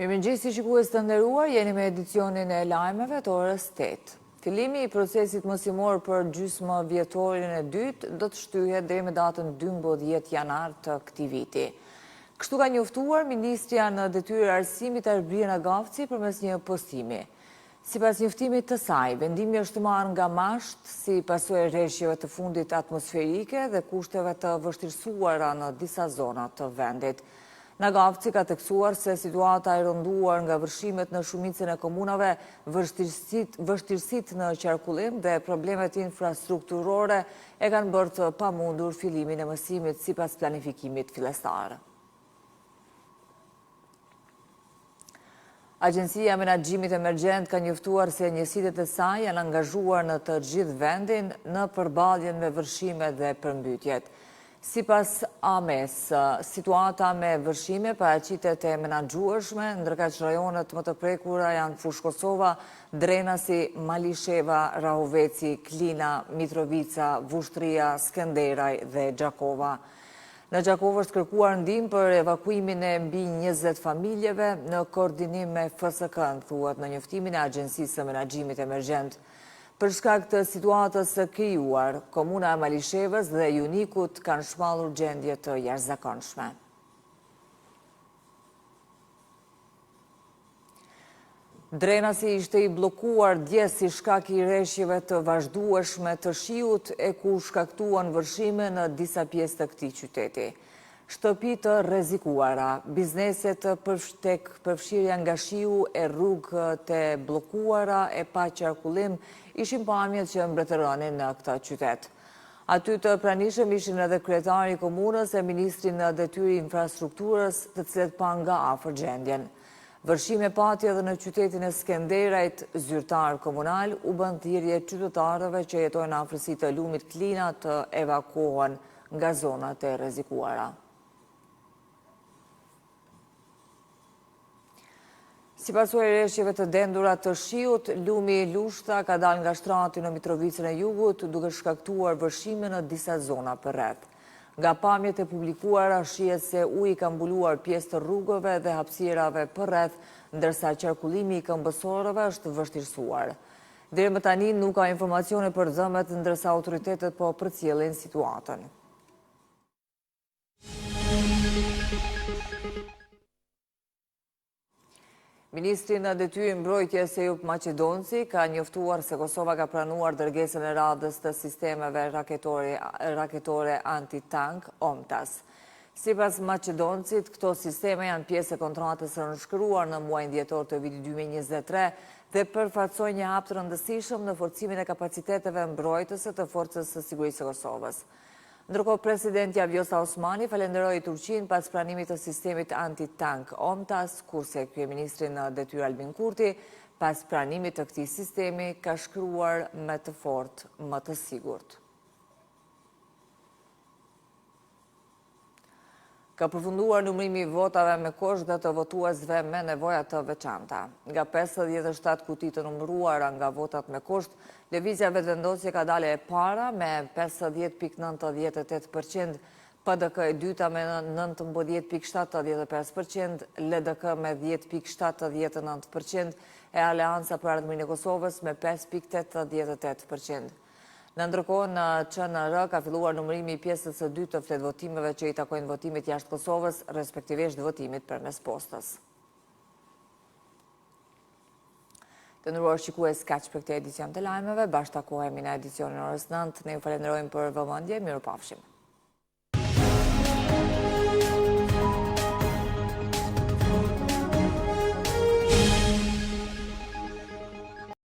Mirëmëngjesi shikues të nderuar, jeni me edicionin e lajmeve të orës 8. Fillimi i procesit mësimor për gjysmë vjetorin e dytë do të shtyhet deri me datën 12 janar të këtij viti. Kështu ka njoftuar Ministria në Detyrë Arsimit Arbrina Gafci përmes një postimi. Sipas njoftimit të saj, vendimi është marrë nga mashtë si pasojë e rreshjeve të fundit atmosferike dhe kushteve të vështirësuara në disa zona të vendit. Nga Gafci ka theksuar se situata e rënduar nga vërshimet në shumicën e komunave, vështirësitë në qarkullim dhe problemet infrastrukturore e kanë bërë të pamundur fillimin e mësimit sipas planifikimit fillestar. Agjencia Menaxhimit Emergjent ka njoftuar se njësitë e saj janë angazhuar në të gjithë vendin në përballjen me vërshimet dhe përmbytjet. Sipas AMES, situata me vërshime paraqitet e menaxhueshme, ndërkaq rajonet më të prekura janë Fushë Kosova, Drenasi, Malisheva, Rahoveci, Klina, Mitrovica, Vushtria, Skenderaj dhe Gjakova. Në Gjakov është kërkuar ndihmë për evakuimin e mbi 20 familjeve në koordinim me FSK-n, thuhet në njoftimin e Agjencisë së Menaxhimit Emergjent. Për shkak të situatës së krijuar, komuna e Malishevës dhe Junikut kanë shpallur gjendje të jashtëzakonshme. Drenasi ishte i bllokuar dje si shkak i rreshjeve të vazhdueshme të shiut e ku shkaktuan vërshime në disa pjesë të këtij qyteti. Shtëpi të rrezikuara, bizneset tek përfshirja nga shiu e rrugë të bllokuara e pa qarkullim ishin pamjet që mbretëronin në këtë qytet. Aty të pranishëm ishin edhe kryetari i komunës e ministri në detyrë infrastrukturës, të cilët pa nga afër gjendjen. Vërshime pati edhe në qytetin e Skenderajt, zyrtar komunal u bën thirrje qytetarëve që jetojnë në afërsi të lumit Klina të evakuohen nga zonat e rrezikuara. Si pasojë e rreshjeve të dendura të shiut, lumi Lushta ka dalë nga shtrati në Mitrovicën e Jugut, duke shkaktuar vërshime në disa zona përreth. Nga pamjet e publikuara, shihet se uji ka mbuluar pjesë të rrugëve dhe hapësirave përreth, ndërsa qarkullimi i këmbësorëve është vështirësuar. Deri më tani nuk ka informacione për dëmet, ndërsa autoritetet po përcjellin situatën. Ministri në detyrë mbrojtjes Ejup Maqedonci ka njoftuar se Kosova ka pranuar dërgesën e radhës të sistemeve raketore anti-tank OMTAS. Sipas Maqedoncit, këto sisteme janë pjesë e kontratës së nënshkruar në muajin dhjetor të vitit 2023 dhe përfaqësojnë një hap të rëndësishëm në forcimin e kapaciteteve mbrojtëse të Forcës së Sigurisë së Kosovës. Ndërkohë, presidenti Vjosa Osmani falenderoi Turqinë pas pranimit të sistemit anti-tank OMTAS, kurse kryeministri në detyrë Albin Kurti, pas pranimit të këtij sistemi, ka shkruar me të fortë, më të sigurt. Ka përfunduar numërimi i votave me kusht dhe të votuesve me nevoja të veçanta. Nga 57 kuti të numëruara nga votat me kusht, lëvizja vetëvendosje ka dalë e para me 50.98%, PDK e dyta me 19.75%, LDK me 10.79% e Aleanca për Ardhmërinë e Kosovës me 5.88%. Në ndërkohë, në QNR ka filluar numërimi i pjesës së dytë të fletvotimeve që i takojnë votimit jashtë Kosovës, respektivisht votimit përmes postës. Të nderuar shikues, kaq për këtë edicion të lajmeve, bashkë takohemi në edicionin orës 9. Ne ju falenderojmë për vëmendje, mirupafshim.